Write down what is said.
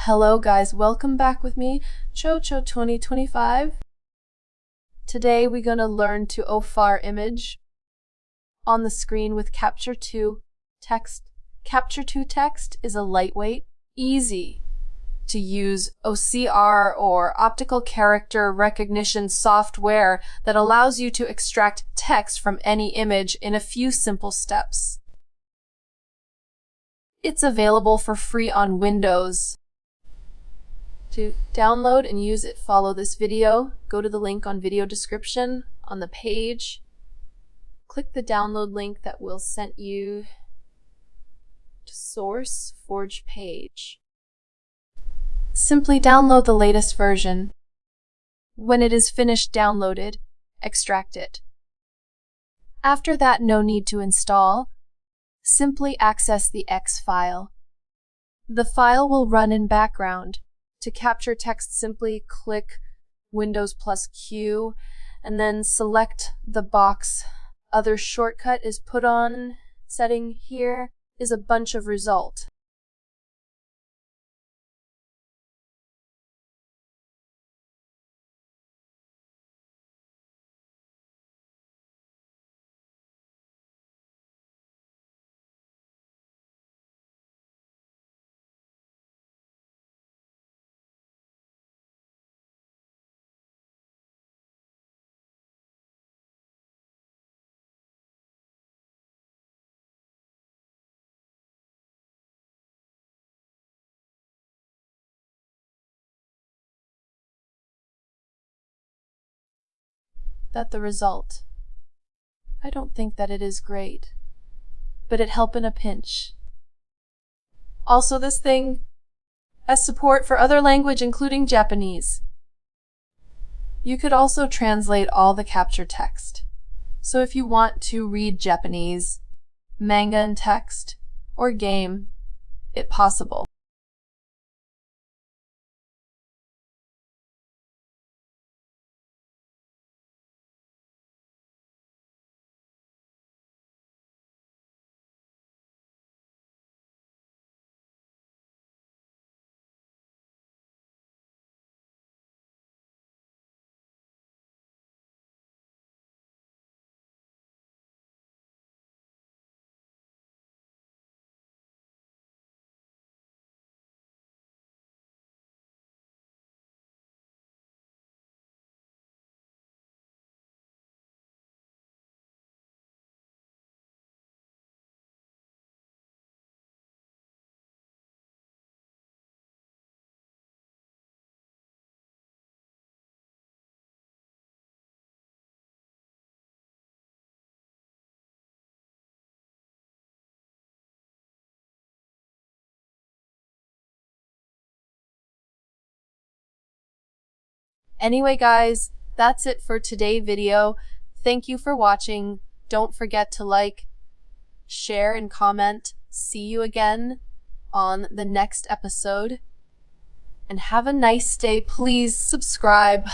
Hello guys, welcome back with me, Capture2Text. Today we're gonna learn to OFR image on the screen with Capture2Text. Capture2Text is a lightweight, easy to use OCR or optical character recognition software that allows you to extract text from any image in a few simple steps. It's available for free on Windows. To download and use it, follow this video. Go to the link on video description on the page. Click the download link that will send you to SourceForge page. Simply download the latest version. When it is finished downloaded, extract it. After that, no need to install. Simply access the X file. The file will run in background. To capture text, simply click Windows plus Q and then select the box. Other shortcut is put on. Setting here is a bunch of result. That the result. I don't think that it is great, but it help in a pinch. Also, this thing has support for other language, including Japanese. You could also translate all the capture text. So if you want to read Japanese, manga and text, or game, it's possible. Anyway guys, that's it for today's video. Thank you for watching. Don't forget to like, share, and comment. See you again on the next episode. And have a nice day. Please subscribe.